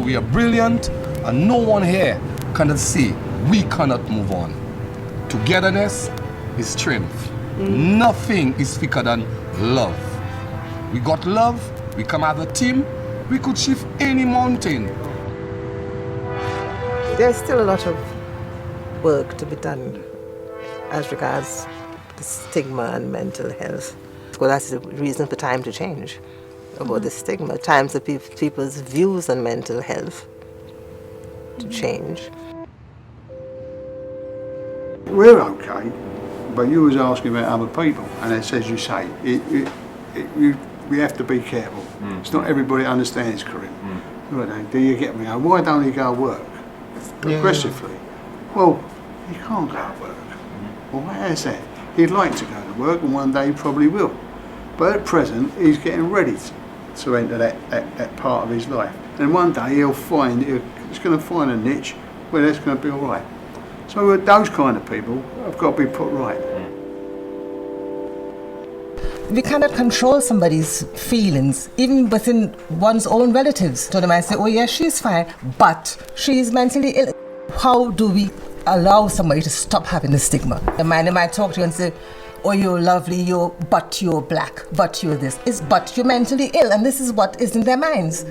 So we are brilliant, and no one here cannot say we cannot move on. Togetherness is strength. Nothing is thicker than love. We got love, we come as a team, we could shift any mountain. There's still a lot of work to be done as regards the stigma and mental health. Well, that's the reason for time to change about the stigma. Times for people's views on mental health to change. We're okay, but you was asking about other people, and it's as you say, we have to be careful. It's not everybody understands Karim. Do you get me? Why don't he go to work aggressively? Well, he can't go to work. Well, why is that? He'd like to go to work, and one day he probably will. But at present, he's getting ready to enter that part of his life. And one day he's going to find a niche where that's going to be all right. So those kind of people have got to be put right. We cannot control somebody's feelings, even within one's own relatives. So they might say, oh yes, she's fine, but she's mentally ill. How do we allow somebody to stop having the stigma? They might talk to you and say, oh, you're lovely, but you're black, but you're this. But you're mentally ill, and this is what is in their minds.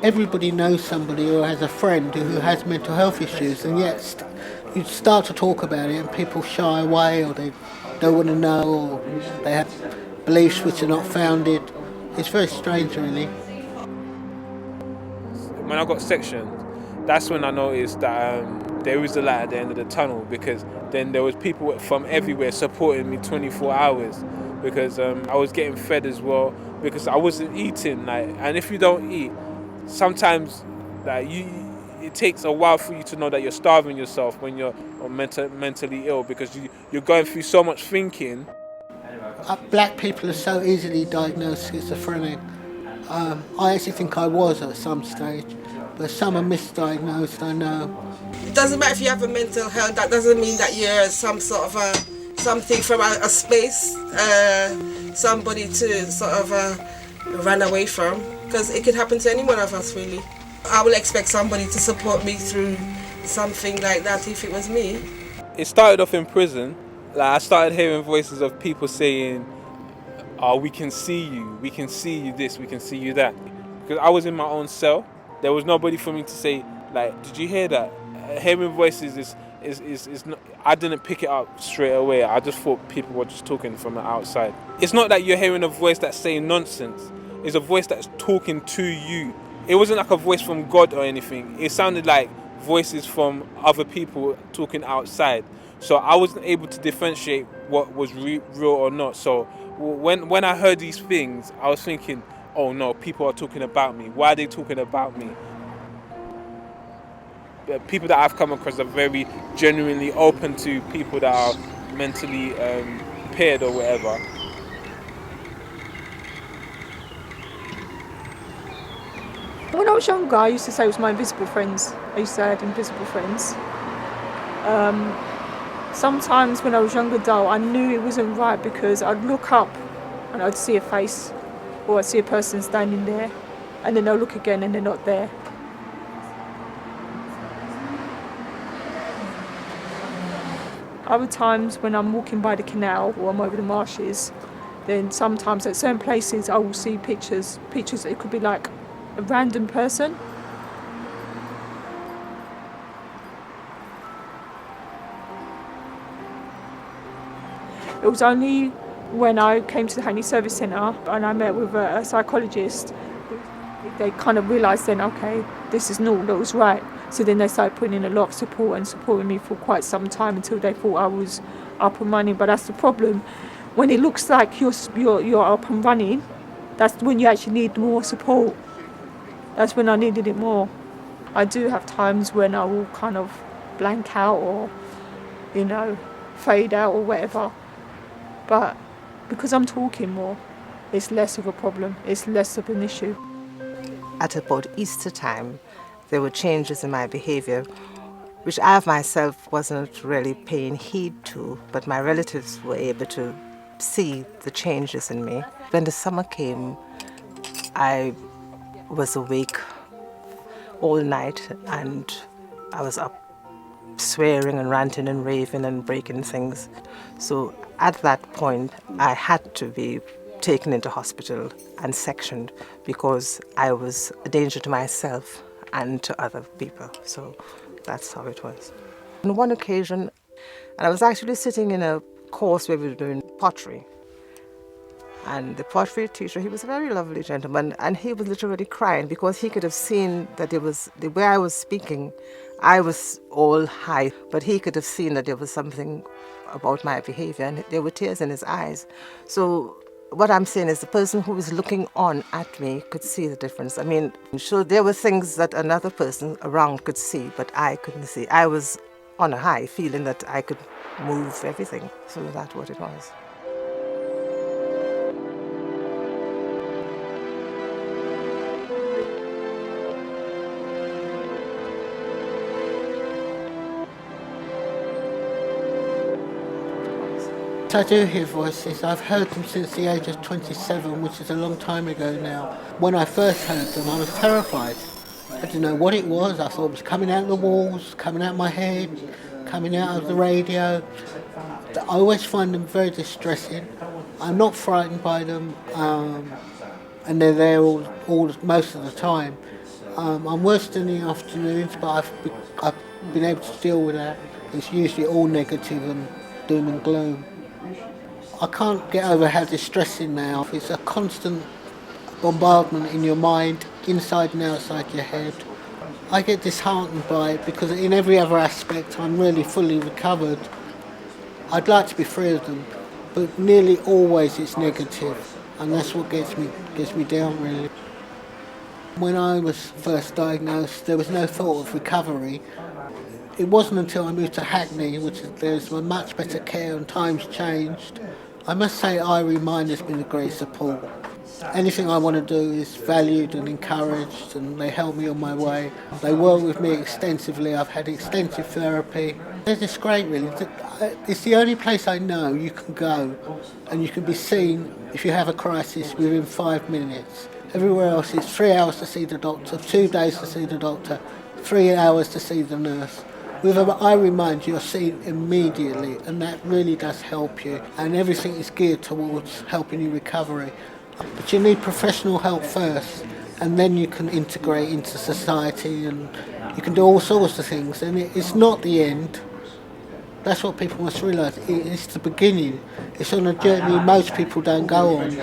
Everybody knows somebody or has a friend who has mental health issues, and yet you start to talk about it and people shy away, or they don't want to know, or they have beliefs which are not founded. It's very strange, really. When I got sectioned, that's when I noticed that there was a light at the end of the tunnel, because then there was people from everywhere supporting me 24 hours, because I was getting fed as well, because I wasn't eating. And if you don't eat, sometimes it takes a while for you to know that you're starving yourself when you're mentally ill, because you're going through so much thinking. Black people are so easily diagnosed schizophrenic. I actually think I was at some stage, but some are misdiagnosed, I know. It doesn't matter if you have a mental health, that doesn't mean that you're some sort of something from a space, somebody to sort of run away from, because it could happen to any one of us, really. I will expect somebody to support me through something like that if it was me. It started off in prison. I started hearing voices of people saying, oh, we can see you this, we can see you that. Because I was in my own cell, there was nobody for me to say, did you hear that? Hearing voices is not, I didn't pick it up straight away. I just thought people were just talking from the outside. It's not that you're hearing a voice that's saying nonsense. It's a voice that's talking to you. It wasn't like a voice from God or anything. It sounded like voices from other people talking outside. So I wasn't able to differentiate what was real or not. So when I heard these things, I was thinking, oh no, people are talking about me. Why are they talking about me? The people that I've come across are very genuinely open to people that are mentally impaired or whatever. When I was younger, I used to say it was my invisible friends. I used to say I had invisible friends. Sometimes when I was younger though, I knew it wasn't right, because I'd look up and I'd see a face, or I'd see a person standing there, and then I'll look again and they're not there. Other times when I'm walking by the canal or I'm over the marshes, then sometimes at certain places I will see pictures. It could be like a random person. It was only when I came to the Hackney Service Centre and I met with a psychologist, they kind of realised then, okay, this is not that was right. So then they started putting in a lot of support and supporting me for quite some time until they thought I was up and running. But that's the problem. When it looks like you're up and running, that's when you actually need more support. That's when I needed it more. I do have times when I will kind of blank out or, fade out or whatever. But because I'm talking more, it's less of a problem. It's less of an issue. At about Easter time, there were changes in my behaviour, which I myself wasn't really paying heed to, but my relatives were able to see the changes in me. When the summer came, I was awake all night and I was up swearing and ranting and raving and breaking things. So at that point, I had to be taken into hospital and sectioned because I was a danger to myself and to other people. So that's how it was. On one occasion, and I was actually sitting in a course where we were doing pottery. And the pottery teacher, he was a very lovely gentleman, and he was literally crying because he could have seen that there was, the way I was speaking, I was all high, but he could have seen that there was something about my behavior, and there were tears in his eyes. So what I'm saying is the person who was looking on at me could see the difference. I mean, so there were things that another person around could see, but I couldn't see. I was on a high, feeling that I could move everything. So that's what it was. I do hear voices. I've heard them since the age of 27, which is a long time ago now. When I first heard them, I was terrified. I didn't know what it was. I thought it was coming out of the walls, coming out of my head, coming out of the radio. I always find them very distressing. I'm not frightened by them, and they're there all most of the time. I'm worse in the afternoons, but I've been able to deal with that. It's usually all negative and doom and gloom. I can't get over how distressing now. It's a constant bombardment in your mind, inside and outside your head. I get disheartened by it because in every other aspect I'm really fully recovered. I'd like to be free of them, but nearly always it's negative, and that's what gets me down really. When I was first diagnosed, there was no thought of recovery. It wasn't until I moved to Hackney, there's much better care and times changed. I must say INKY Mind has been a great support. Anything I want to do is valued and encouraged, and they help me on my way. They work with me extensively. I've had extensive therapy. They're just great really. It's the only place I know you can go and you can be seen if you have a crisis within 5 minutes. Everywhere else it's 3 hours to see the doctor, 2 days to see the doctor, 3 hours to see the nurse. With INKY Mind, you're seen immediately, and that really does help you. And everything is geared towards helping you recovery. But you need professional help first, and then you can integrate into society, and you can do all sorts of things. And it's not the end. That's what people must realise. It's the beginning. It's on a journey most people don't go on.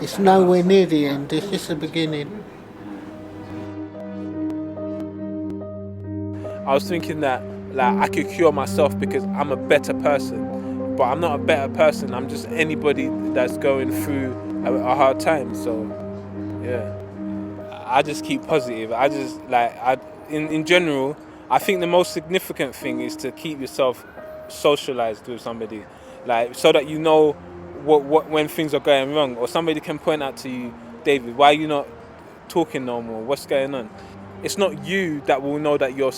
It's nowhere near the end. It's just the beginning. I was thinking that like I could cure myself because I'm a better person, but I'm not a better person. I'm just anybody that's going through a hard time. So, yeah, I just keep positive. I just in general, I think the most significant thing is to keep yourself socialized with somebody, like so that you know what when things are going wrong, or somebody can point out to you, David, why are you not talking no more? What's going on? It's not you that will know that you're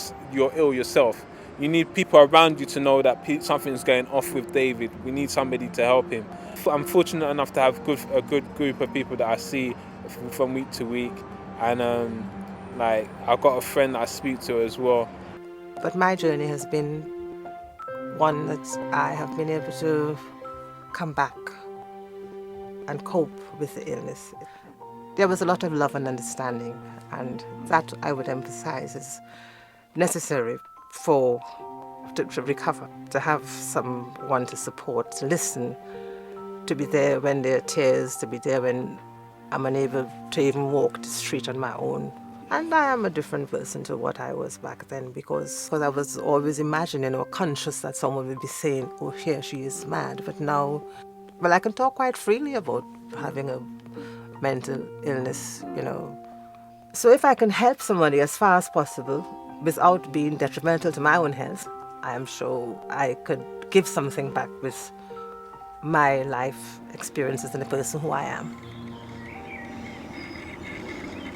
ill yourself. You need people around you to know that something's going off with David. We need somebody to help him. I'm fortunate enough to have a good group of people that I see from week to week, and I've got a friend that I speak to as well. But my journey has been one that I have been able to come back and cope with the illness. There was a lot of love and understanding, and that I would emphasize is necessary to recover, to have someone to support, to listen, to be there when there are tears, to be there when I'm unable to even walk the street on my own. And I am a different person to what I was back then because I was always imagining or conscious that someone would be saying, oh, here she is mad. But now, well, I can talk quite freely about having a mental illness, you know. So if I can help somebody as far as possible without being detrimental to my own health, I am sure I could give something back with my life experiences and the person who I am.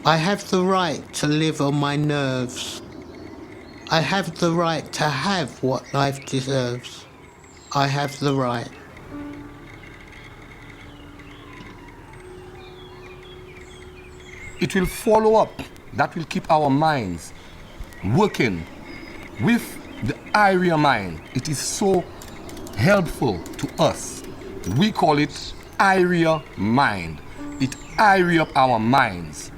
I have the right to live on my nerves. I have the right to have what life deserves. I have the right. it will follow up. That will keep our minds working with the area mind. It is so helpful to us. We call it area mind. It area up our minds.